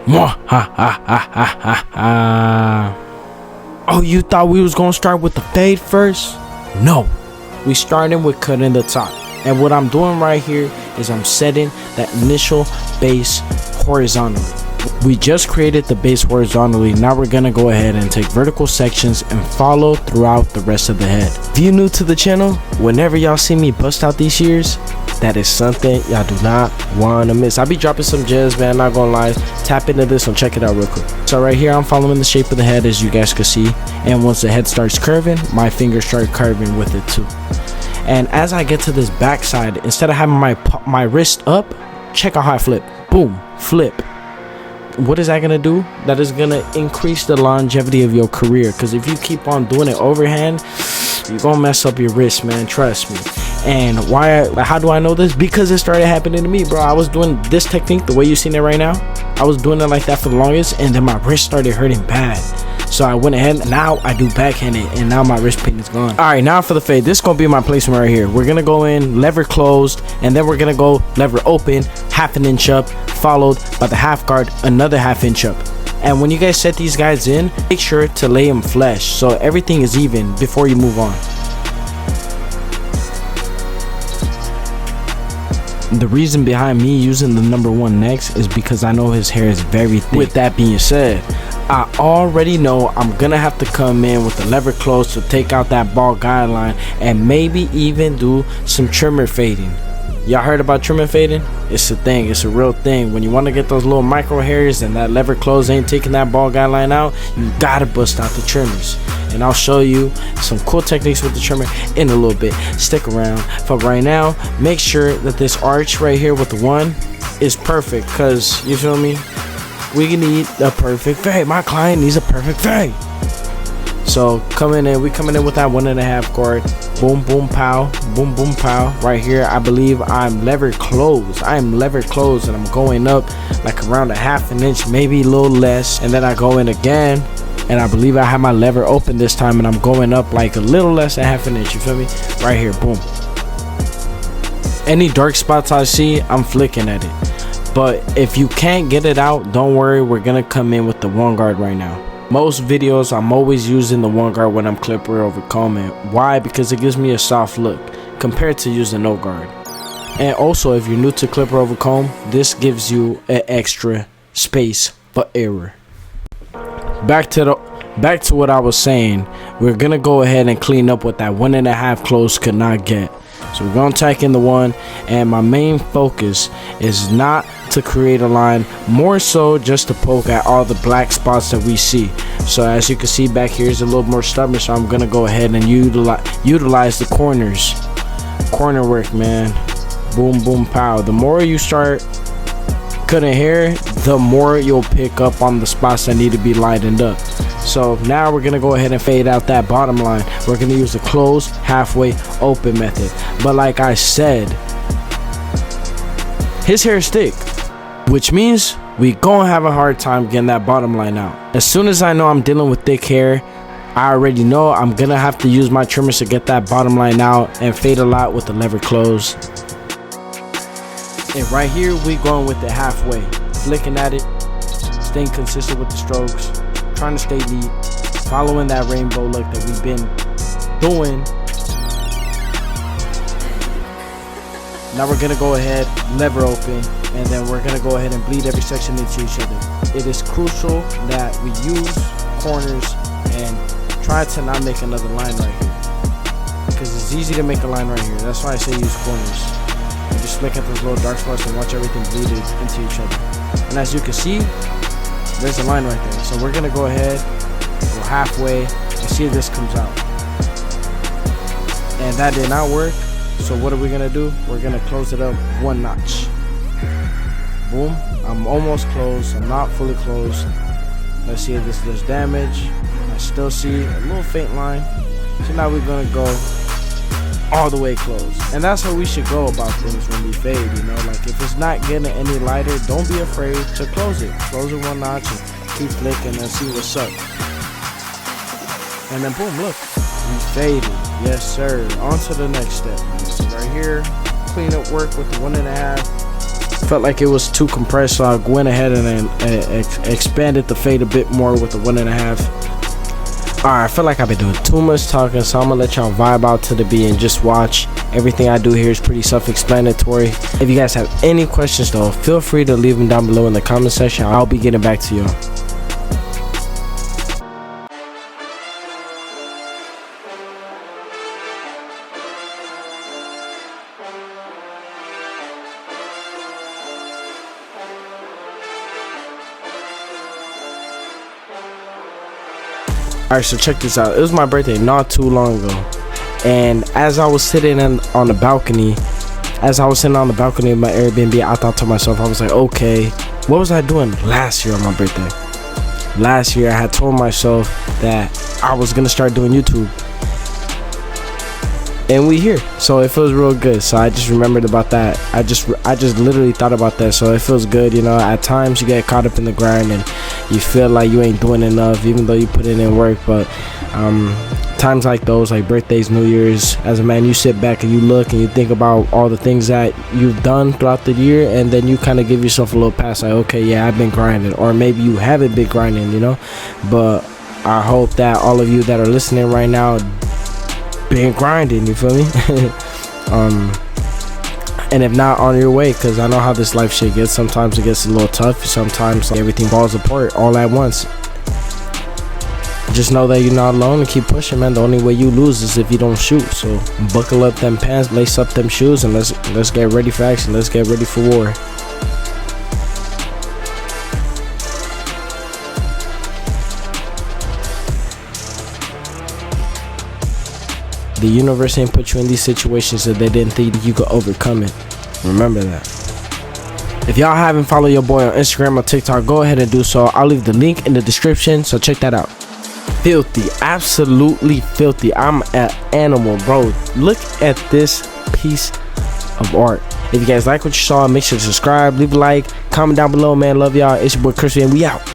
Mwah, ha, ha, ha, ha, ha, ha. Oh, you thought we was gonna start with the fade first? No, we starting with cutting the top. And what I'm doing right here is I'm setting that initial base horizontally. We just created the base horizontally. Now we're gonna go ahead and take vertical sections and follow throughout the rest of the head. If you're new to the channel, whenever y'all see me bust out these shears, that is something y'all do not want to miss. I'll be dropping some gems, man, not gonna lie. Tap into this and check it out real quick. So right here I'm following the shape of the head, as you guys can see, and once the head starts curving, my fingers start curving with it too. And as I get to this back side, instead of having my wrist up, check out how I flip. Boom, flip. What is that gonna do? That is gonna increase the longevity of your career, because if you keep on doing it overhand, you're gonna mess up your wrist, man, trust me. And how do I know this? Because it started happening to me, bro. I was doing this technique the way you seen it right now. I was doing it like that for the longest, and then my wrist started hurting bad. So I went ahead, and now I do backhanded, and now my wrist pain is gone. All right, now for the fade. This is gonna be my placement right here. We're gonna go in lever closed, and then we're gonna go lever open, half an inch up, followed by the half guard, another half inch up. And when you guys set these guys in, make sure to lay them flush so everything is even before you move on. The reason behind me using the number 1 next is because I know his hair is very thick. With that being said, I already know I'm gonna have to come in with the lever close to take out that bald guideline and maybe even do some trimmer fading. Y'all heard about trimmer fading? It's a thing, it's a real thing. When you want to get those little micro hairs and that lever close ain't taking that ball guideline out, you gotta bust out the trimmers. And I'll show you some cool techniques with the trimmer in a little bit. Stick around. But right now, make sure that this arch right here with the 1 is perfect, because you feel me? We need a perfect fade. My client needs a perfect fade. So we coming in with that 1.5 guard. Boom, boom, pow, boom, boom, pow. Right here, I believe I'm lever closed. I am lever closed, and I'm going up like around a half an inch, maybe a little less. And then I go in again, and I believe I have my lever open this time, and I'm going up like a little less than half an inch. You feel me? Right here, boom. Any dark spots I see, I'm flicking at it. But if you can't get it out, don't worry. We're gonna come in with the 1 guard right now. Most videos, I'm always using the 1 guard when I'm clipper over combing. Why? Because it gives me a soft look compared to using no guard. And also, if you're new to clipper over comb, this gives you an extra space for error. Back to what I was saying. We're gonna go ahead and clean up what that 1.5 close could not get. So we're gonna tack in the 1, and my main focus is not to create a line, more so just to poke at all the black spots that we see. So as you can see back here is a little more stubborn, so I'm gonna go ahead and utilize the corners. Corner work, man. Boom, boom, pow. The more you start cutting hair, the more you'll pick up on the spots that need to be lightened up. So now we're gonna go ahead and fade out that bottom line. We're gonna use the close, halfway, open method. But like I said, his hair is thick, which means we gonna have a hard time getting that bottom line out. As soon as I know I'm dealing with thick hair, I already know I'm gonna have to use my trimmers to get that bottom line out and fade a lot with the lever close. And right here we going with the halfway, flicking at it, staying consistent with the strokes, trying to stay neat, following that rainbow look that we've been doing. Now we're gonna go ahead, lever open, and then we're gonna go ahead and bleed every section into each other. It is crucial that we use corners and try to not make another line right here, because it's easy to make a line right here. That's why I say use corners. And just look at those little dark spots and watch everything bleed into each other. And as you can see, there's a line right there. So we're gonna go ahead, go halfway, and see if this comes out. And that did not work. So what are we gonna do? We're gonna close it up 1 notch. Boom. I'm almost closed. I'm not fully closed. Let's see if this does damage. I still see a little faint line. So now we're gonna go all the way closed. And that's how we should go about things when we fade, you know. Like if it's not getting any lighter, don't be afraid to close it. Close it 1 notch and keep flicking and see what's up. And then boom, look, we faded. Yes sir. On to the next step. So right here, clean up work with the 1.5. felt like it was too compressed, so I went ahead and expanded the fade a bit more with the 1.5. Alright, I feel like I've been doing too much talking, so I'm gonna let y'all vibe out to the beat and just watch. Everything I do here is pretty self-explanatory. If you guys have any questions though, feel free to leave them down below in the comment section. I'll be getting back to y'all. Alright, so check this out. It was my birthday not too long ago, and as I was sitting on the balcony of my Airbnb, I thought to myself, I was like, okay, what was I doing last year on my birthday? Last year I had told myself that I was gonna start doing YouTube, and we here, so it feels real good. So I just remembered about that. I just literally thought about that, so it feels good. You know, at times you get caught up in the grind and you feel like you ain't doing enough, even though you put in work. But times like those, like birthdays, New Year's, as a man, you sit back and you look and you think about all the things that you've done throughout the year, and then you kind of give yourself a little pass, like, okay, yeah, I've been grinding. Or maybe you haven't been grinding, you know. But I hope that all of you that are listening right now been grinding, you feel me? And if not, on your way, because I know how this life shit gets. Sometimes it gets a little tough, sometimes everything falls apart all at once. Just know that you're not alone and keep pushing, man. The only way you lose is if you don't shoot. So buckle up them pants, lace up them shoes, and let's get ready for action. Let's get ready for war. The universe ain't put you in these situations that they didn't think you could overcome it. Remember that. If y'all haven't followed your boy on Instagram or TikTok, go ahead and do so. I'll leave the link in the description, so check that out. Filthy, absolutely filthy. I'm an animal, bro. Look at this piece of art. If you guys like what you saw, make sure to subscribe, leave a like, comment down below, man. Love y'all. It's your boy Crispy, and we out.